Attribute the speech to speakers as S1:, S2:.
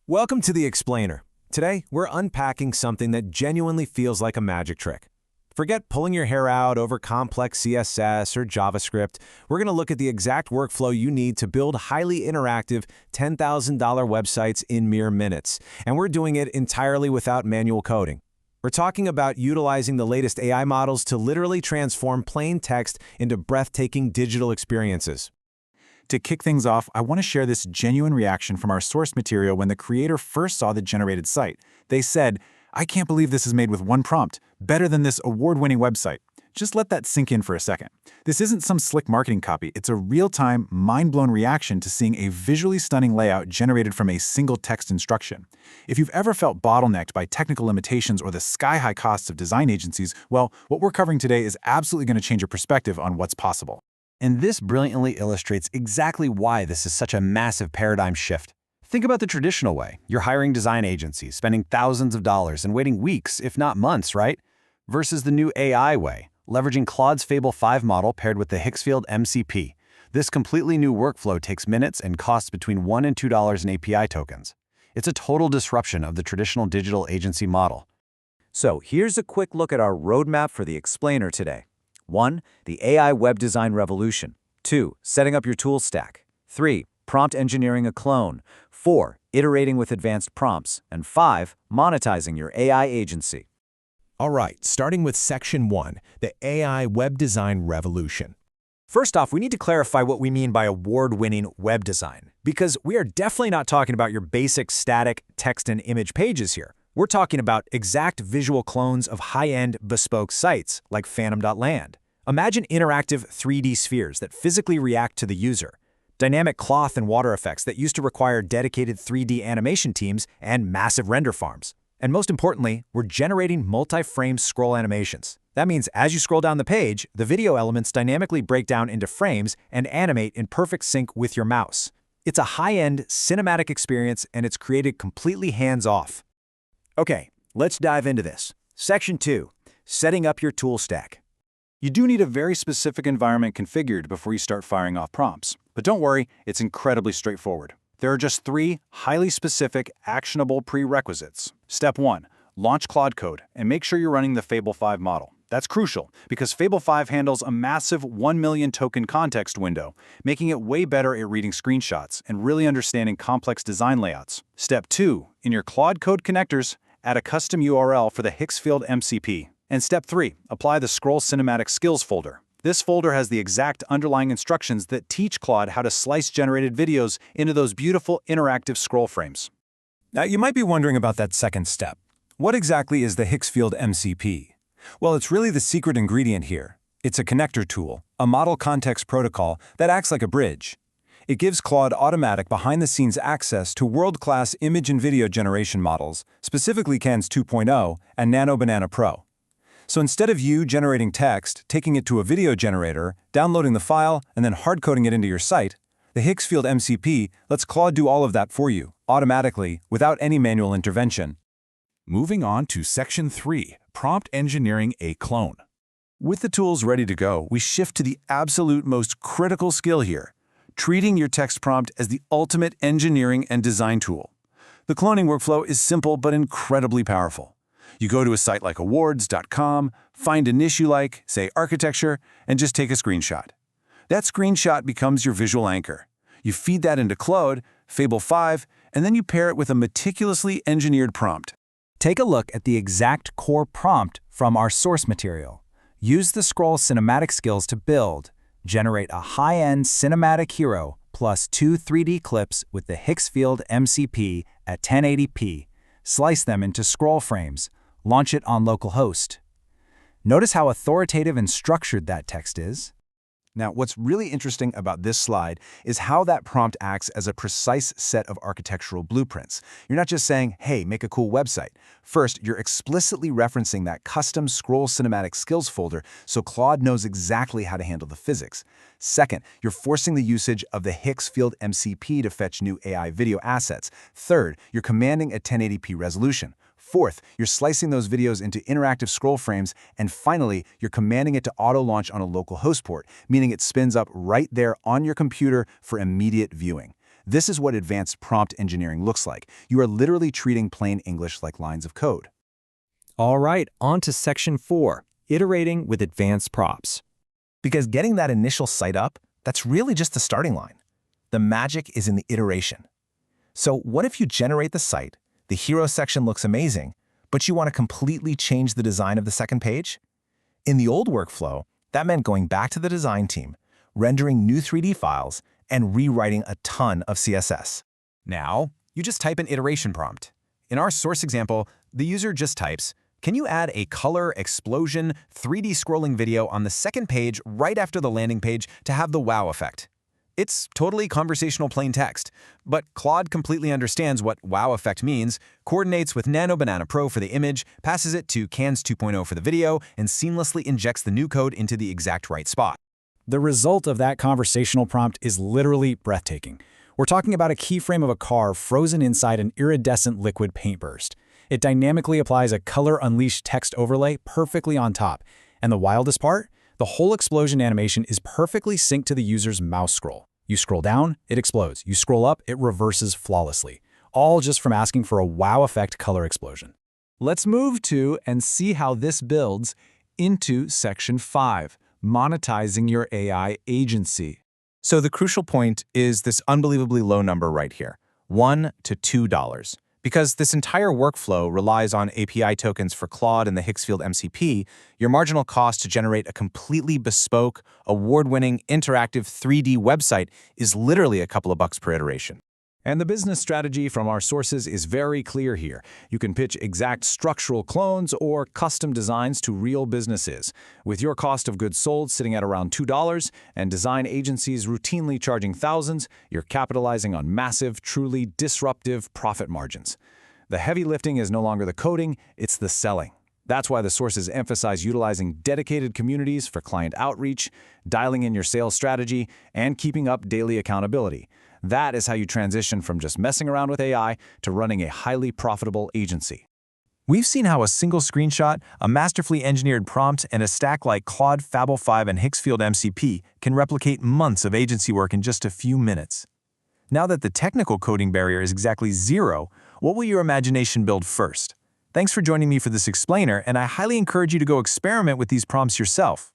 S1: Welcome to The Explainer. Today, we're unpacking something that genuinely feels like a magic trick. Forget pulling your hair out over complex CSS or JavaScript. We're going to look at the exact workflow you need to build highly interactive $10,000 websites in mere minutes. And we're doing it entirely without manual coding. We're talking about utilizing the latest AI models to literally transform plain text into breathtaking digital experiences.
S2: To kick things off, I want to share this genuine reaction from our source material when the creator first saw the generated site. They said, "I can't believe this is made with one prompt, better than this award-winning website." Just let that sink in for a second. This isn't some slick marketing copy, it's a real-time, mind-blown reaction to seeing a visually stunning layout generated from a single text instruction. If you've ever felt bottlenecked by technical limitations or the sky-high costs of design agencies, well, what we're covering today is absolutely going to change your perspective on what's possible.
S3: And this brilliantly illustrates exactly why this is such a massive paradigm shift. Think about the traditional way. You're hiring design agencies, spending thousands of dollars and waiting weeks, if not months, right? Versus the new AI way, leveraging Claude's Fable 5 model paired with the Hicksfield MCP. This completely new workflow takes minutes and costs between $1 and $2 in API tokens. It's a total disruption of the traditional digital agency model.
S4: So here's a quick look at our roadmap for the Explainer today. 1. The AI web design revolution. 2. Setting up your tool stack. 3. Prompt engineering a clone. 4. Iterating with advanced prompts. And 5. Monetizing your AI agency.
S1: All right, starting with Section 1, the AI web design revolution.
S4: First off, we need to clarify what we mean by award-winning web design, because we are definitely not talking about your basic static text and image pages here. We're talking about exact visual clones of high-end, bespoke sites like Phantom.land. Imagine interactive 3D spheres that physically react to the user, dynamic cloth and water effects that used to require dedicated 3D animation teams and massive render farms. And most importantly, we're generating multi-frame scroll animations. That means as you scroll down the page, the video elements dynamically break down into frames and animate in perfect sync with your mouse. It's a high-end cinematic experience, and it's created completely hands-off. Okay, let's dive into this. Section 2. Setting up your tool stack.
S2: You do need a very specific environment configured before you start firing off prompts. But don't worry, it's incredibly straightforward. There are just 3 highly specific, actionable prerequisites. Step 1. Launch Claude Code and make sure you're running the Fable 5 model. That's crucial because Fable 5 handles a massive 1 million token context window, making it way better at reading screenshots and really understanding complex design layouts. Step 2. In your Claude Code connectors, add a custom URL for the Hicksfield MCP. And Step 3. Apply the Scroll Cinematic Skills folder. This folder has the exact underlying instructions that teach Claude how to slice generated videos into those beautiful interactive scroll frames.
S1: Now, you might be wondering about that second step. What exactly is the Hicksfield MCP? Well, it's really the secret ingredient here. It's a connector tool, a model context protocol that acts like a bridge. It gives Claude automatic behind-the-scenes access to world-class image and video generation models, specifically CANs 2.0 and Nano Banana Pro. So instead of you generating text, taking it to a video generator, downloading the file, and then hard-coding it into your site, the Hicksfield MCP lets Claude do all of that for you, automatically, without any manual intervention.
S5: Moving on to Section 3, Prompt Engineering a Clone. With the tools ready to go, we shift to the absolute most critical skill here, treating your text prompt as the ultimate engineering and design tool. The cloning workflow is simple but incredibly powerful. You go to a site like awards.com, find an issue like, say, architecture, and just take a screenshot. That screenshot becomes your visual anchor. You feed that into Claude, Fable 5, and then you pair it with a meticulously engineered prompt.
S4: Take a look at the exact core prompt from our source material. Use the Scroll Cinematic Skills to build. Generate a high-end cinematic hero plus 2 3D clips with the Hicksfield MCP at 1080p. Slice them into scroll frames. Launch it on localhost. Notice how authoritative and structured that text is.
S1: Now, what's really interesting about this slide is how that prompt acts as a precise set of architectural blueprints. You're not just saying, hey, make a cool website. First, you're explicitly referencing that custom Scroll Cinematic Skills folder so Claude knows exactly how to handle the physics. Second, you're forcing the usage of the Hicksfield MCP to fetch new AI video assets. Third, you're commanding a 1080p resolution. Fourth, you're slicing those videos into interactive scroll frames. And finally, you're commanding it to auto-launch on a local host port, meaning it spins up right there on your computer for immediate viewing.
S2: This is what advanced prompt engineering looks like. You are literally treating plain English like lines of code.
S4: All right, on to Section 4, iterating with advanced prompts.
S6: Because getting that initial site up, that's really just the starting line. The magic is in the iteration. So what if you generate the site, the hero section looks amazing, but you want to completely change the design of the second page? In the old workflow, that meant going back to the design team, rendering new 3D files, and rewriting a ton of CSS.
S3: Now, you just type an iteration prompt. In our source example, the user just types, "Can you add a color, explosion, 3D scrolling video on the second page right after the landing page to have the wow effect?" It's totally conversational plain text, but Claude completely understands what wow effect means, coordinates with Nano Banana Pro for the image, passes it to Cans 2.0 for the video, and seamlessly injects the new code into the exact right spot.
S4: The result of that conversational prompt is literally breathtaking. We're talking about a keyframe of a car frozen inside an iridescent liquid paint burst. It dynamically applies a color unleashed text overlay perfectly on top. And the wildest part? The whole explosion animation is perfectly synced to the user's mouse scroll. You scroll down, it explodes. You scroll up, it reverses flawlessly. All just from asking for a wow effect color explosion.
S5: Let's move to and see how this builds into Section 5, monetizing your AI agency.
S6: So the crucial point is this unbelievably low number right here, $1 to $2. Because this entire workflow relies on API tokens for Claude and the Hicksfield MCP, your marginal cost to generate a completely bespoke, award-winning, interactive 3D website is literally a couple of bucks per iteration.
S5: And the business strategy from our sources is very clear here. You can pitch exact structural clones or custom designs to real businesses. With your cost of goods sold sitting at around $2 and design agencies routinely charging thousands, you're capitalizing on massive, truly disruptive profit margins. The heavy lifting is no longer the coding, it's the selling. That's why the sources emphasize utilizing dedicated communities for client outreach, dialing in your sales strategy, and keeping up daily accountability. That is how you transition from just messing around with AI to running a highly profitable agency.
S6: We've seen how a single screenshot, a masterfully engineered prompt, and a stack like Claude, Fable 5, and Hicksfield MCP can replicate months of agency work in just a few minutes. Now that the technical coding barrier is exactly zero, what will your imagination build first? Thanks for joining me for this explainer, and I highly encourage you to go experiment with these prompts yourself.